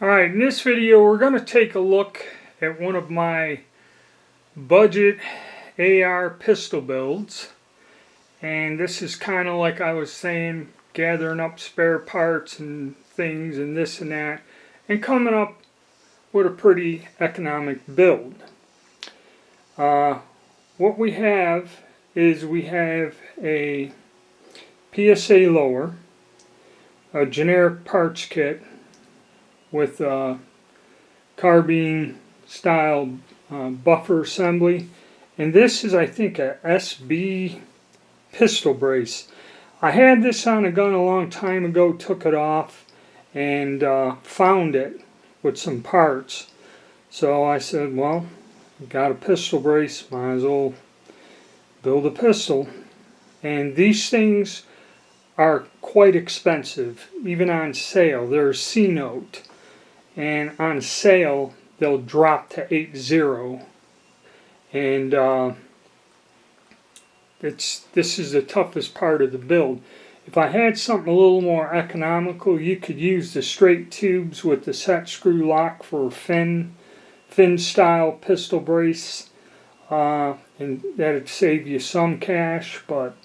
Alright, in this video we're going to take a look at one of my budget AR pistol builds. And this is kind of like I was saying, gathering up spare parts and things and this and that, and coming up with a pretty economic build. What we have is we have a PSA lower, a generic parts kit with a carbine style buffer assembly, and this is, I think, a SB pistol brace. I had this on a gun a long time ago, took it off, and found it with some parts. So I said, well, got a pistol brace, might as well build a pistol. And these things are quite expensive, even on sale. They're a C-note, and on sale they'll drop to 8.0. And this is the toughest part of the build. If I had something a little more economical, you could use the straight tubes with the set screw lock for a fin style pistol brace, and that'd save you some cash, but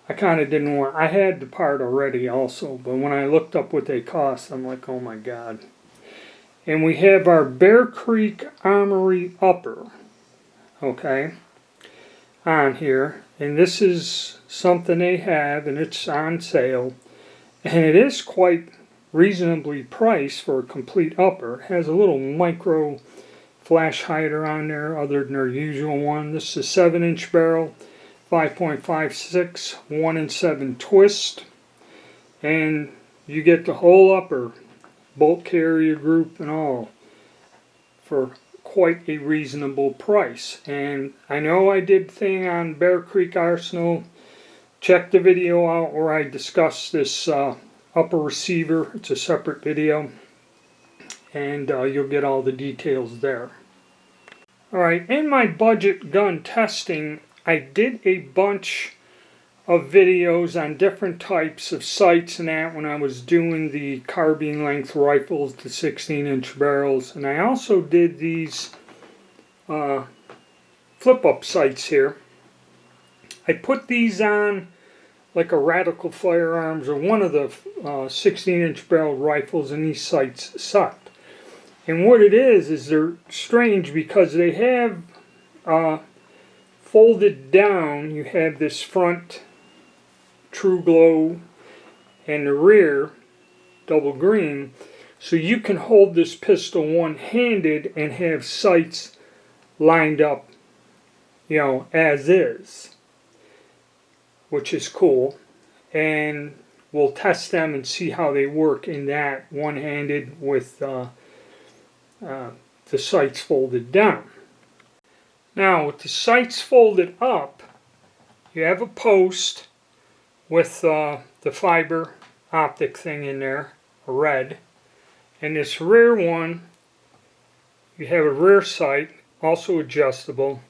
I kind of didn't want. I had the part already also, but when I looked up what they cost, I'm like, oh my god. And we have our Bear Creek Armory upper, okay, on here, and this is something they have, and it's on sale, and it is quite reasonably priced for a complete upper. It has a little micro flash hider on there other than their usual one. This is a 7-inch barrel, 5.56 1-in-7 twist, and you get the whole upper, bolt carrier group and all, for quite a reasonable price. And I know I did a thing on Bear Creek Arsenal. Check the video out where I discuss this upper receiver. It's a separate video, and you'll get all the details there. Alright, in my budget gun testing, I did a bunch of videos on different types of sights and that when I was doing the carbine length rifles, the 16-inch barrels, and I also did these flip-up sights here. I put these on like a Radical Firearms or one of the 16-inch barrel rifles, and these sights sucked. And what it is they're strange because they have folded down. You have this front True Glow and the rear double green, so you can hold this pistol one-handed and have sights lined up, you know, as is, which is cool. And we'll test them and see how they work in that one-handed with the sights folded down. Now with the sights folded up, you have a post with the fiber optic thing in there, red, and this rear one, you have a rear sight, also adjustable,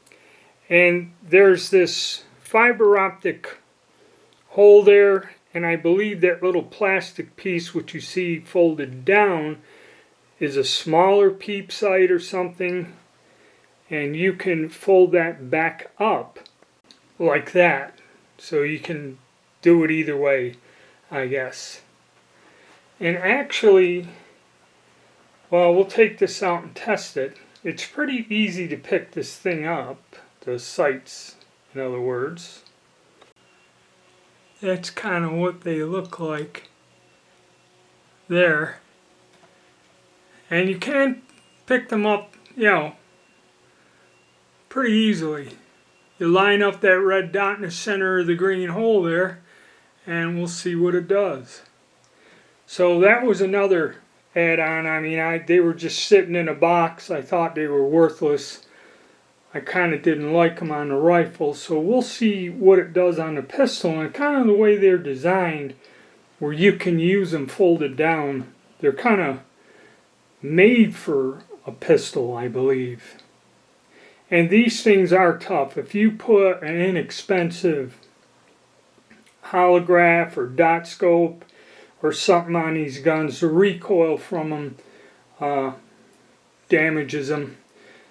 and there's this fiber optic hole there, and I believe that little plastic piece which you see folded down is a smaller peep sight or something, and you can fold that back up like that, so you can do it either way, I guess. And actually, well, we'll take this out and test it. It's pretty easy to pick this thing up, the sights, in other words. That's kind of what they look like there. And you can pick them up, you know, pretty easily. You line up that red dot in the center of the green hole there, and we'll see what it does. So that was another add-on. I mean, they were just sitting in a box. I thought they were worthless. I kind of didn't like them on the rifle, so we'll see what it does on the pistol. And kind of the way they're designed, where you can use them folded down, they're kind of made for a pistol, I believe. And these things are tough. If you put an inexpensive holograph or dot scope or something on these guns, the recoil from them damages them.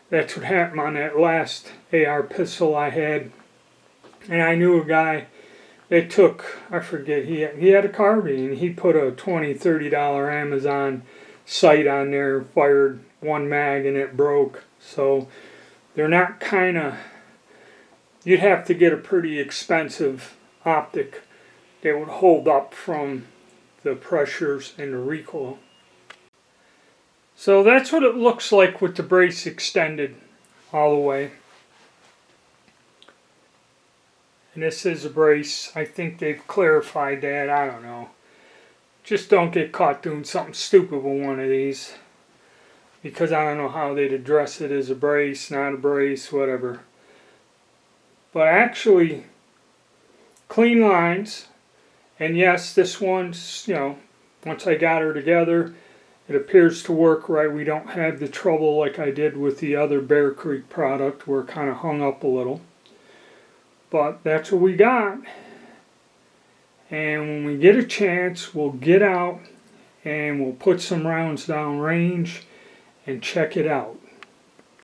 That's what happened on that last AR pistol I had. And I knew a guy that took, I forget, he had a carbine. He put a $20, $30 Amazon sight on there, fired one mag, and it broke. So they're not kind of, you'd have to get a pretty expensive optic that would hold up from the pressures and the recoil. So that's what it looks like with the brace extended all the way. And this is a brace. I think they've clarified that. I don't know. Just don't get caught doing something stupid with one of these, because I don't know how they'd address it as a brace, not a brace, whatever. But actually, clean lines. And yes, this one's, once I got her together, it appears to work right. We don't have the trouble like I did with the other Bear Creek product where it kind of hung up a little. But that's what we got. And when we get a chance, we'll get out and we'll put some rounds down range and check it out.